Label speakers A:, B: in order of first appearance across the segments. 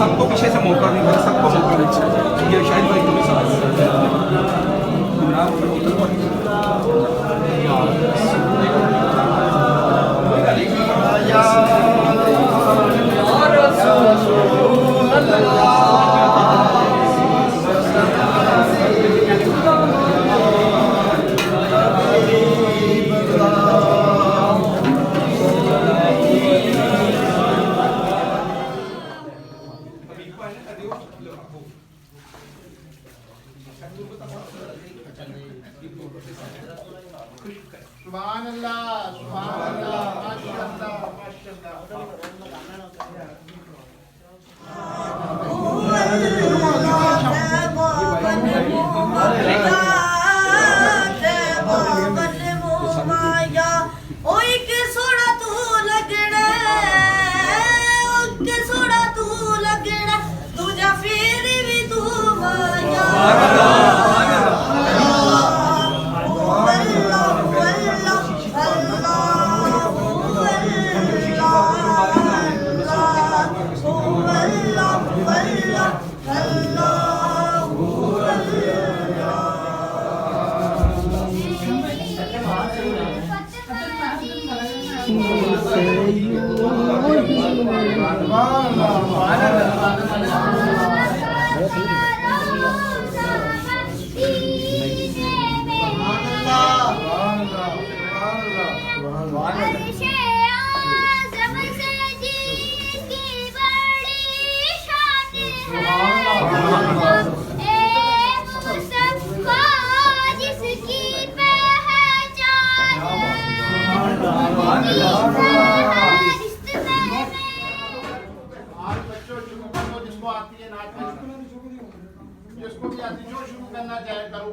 A: सबको पीछे से मौका नहीं मिला, सबको मौका नहीं चाहिए। ये शायद भाई तुम्हें
B: सुभान अल्लाह, सुभान अल्लाह, माशाअल्लाह, जिसको भी आती जो शुरू करना चाहे करो।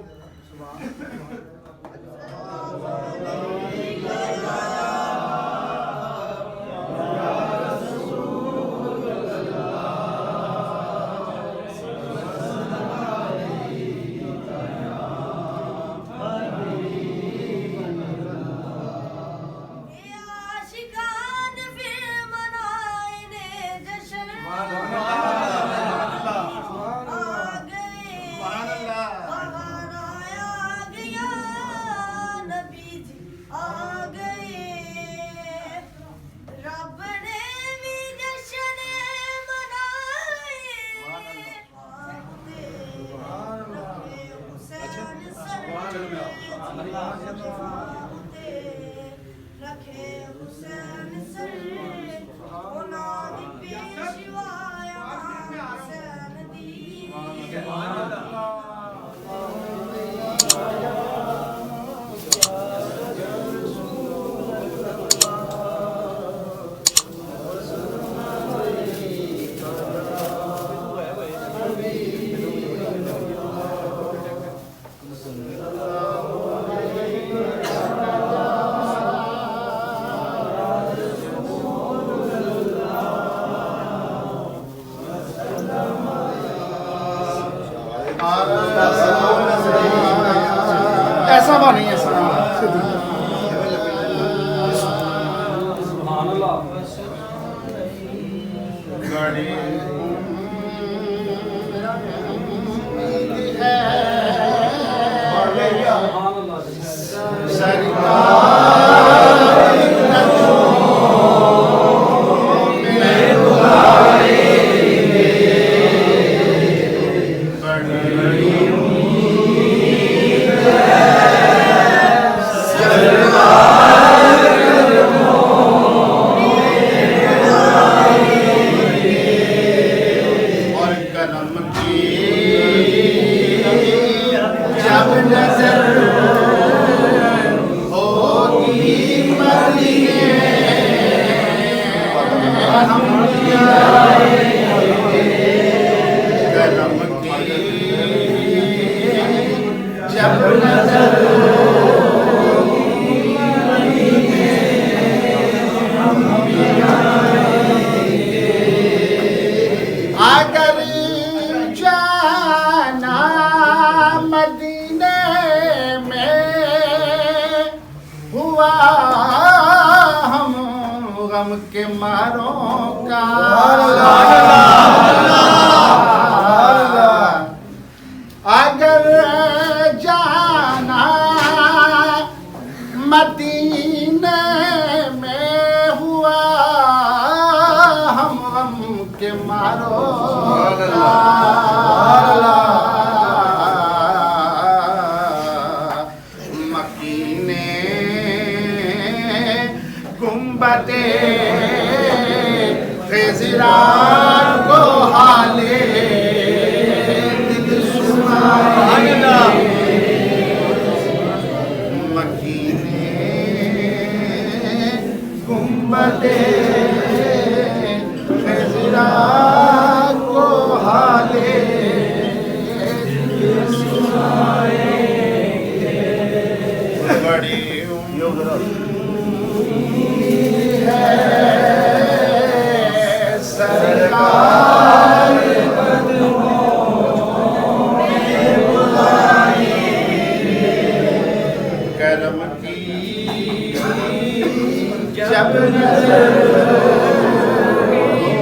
B: ऐसा बात नहीं, ऐसा के मारों का मकीने गुंबदे ख़िज़रान को हाले दिल सुनाए। मकीने गुंबदे ख़िज़रान को हाले दिल सुनाए। बड़ी है सरकार करम की जब नजर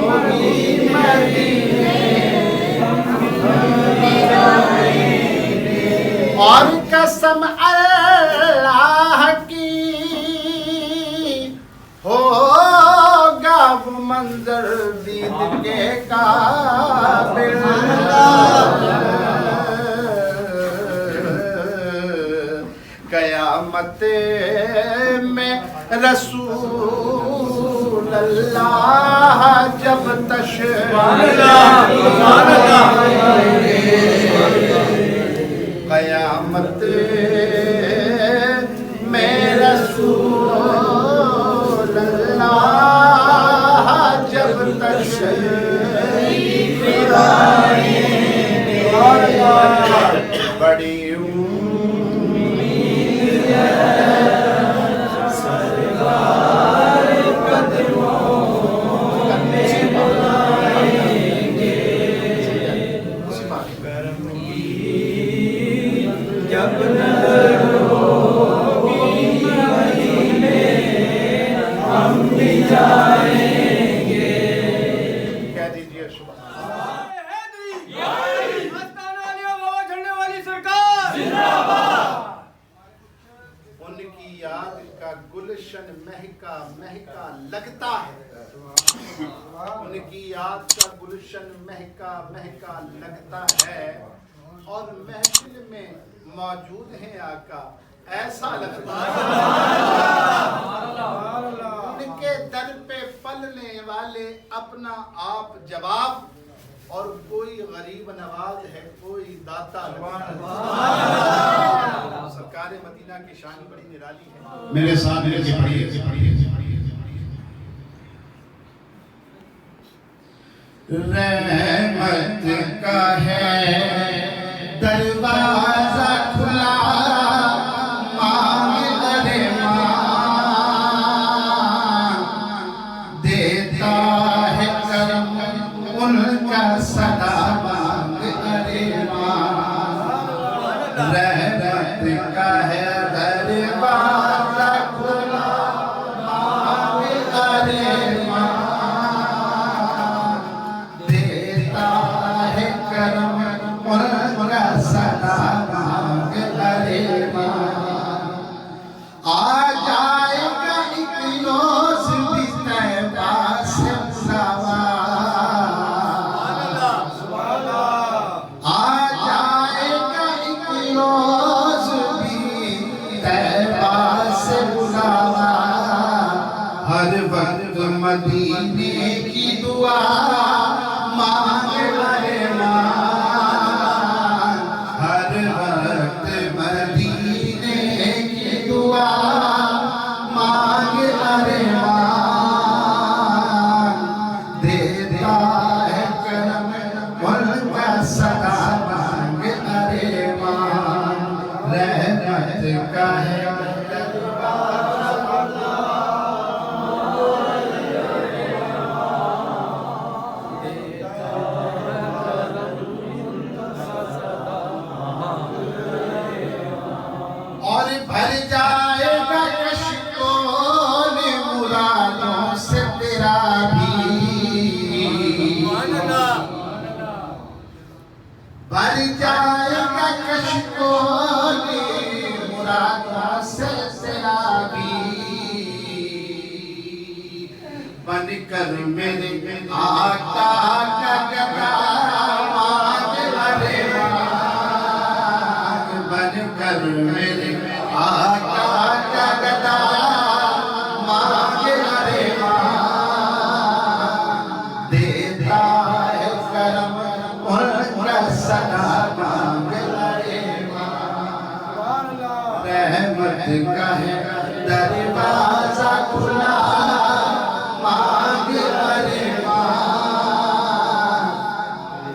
B: होगी मदीने और कसम अल्लाह की होगा वो मंजर दीद के काबिल। कयामत में रसूल अल्लाह जब कयामत में रसूल अल्लाह जब तशरीफ लाएंगे बड़ी उनकी याद का गुलशन महका महका लगता है। उनकी याद का गुलशन महका महका लगता है और महफिल में मौजूद हैं आका ऐसा लगता है। उनके दर पे पलने वाले अपना आप जवाब और कोई गरीब नवाज है कोई दाता। सरकार मदीना की शान बड़ी निराली है।
C: मेरे साथ पढ़िए रहमत का है दरवाजा खुला मांग अरे देता है करम उनका सदा मांग अरे रहमत का है दरवाजा खुला मांग अरे देता है करम उनका सदा मांग अरे आ जाएगा एक रोज भी तैबा से बुलावा। आ जाएगा एक रोज भी तैबा से बुलावा। हर वक्त मदीने की दुआ मांग अरे हर वक्त मदीने की दुआ मांग अरे देता है करम उनका सदा मांग अरे रहमत का है और भर जाएगा कश्कोल मुरादों से तेरा भी। भर जाएगा कश्कोल मुरादों से तेरा भी। बनकर मेरे आका का गदा मेरे आका का गदा मांगे अरे देता है करम उनका सदा मांगे अरे रहमत का है दरवाजा खुला मांगे अरे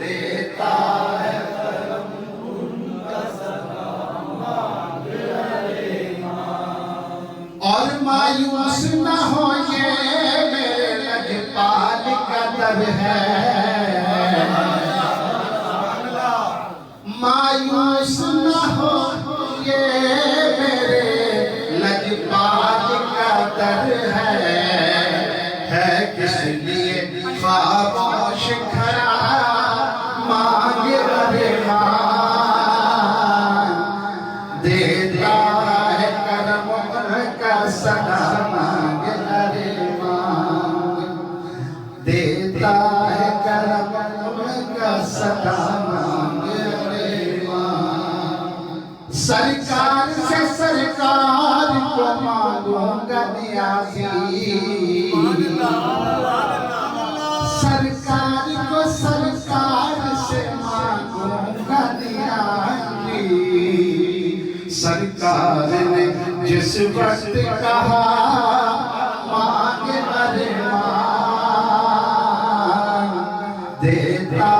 C: देता है और मायूस न हो ये मेरे लजपाल का दर है मायूस न हो ये मेरे लजपाल का दर है किस लिए खामोश खड़ा मांगे अरे देता है करम का सदा मांगे अरे देता है करम का सदा मांगे अरे सरकार से सरकार को मांगूंगा नियाज़ी सरकार को सरकार से मांगूंगा नियाज़ी सरकार ने जिस वक्त कहा मांगे अरे देता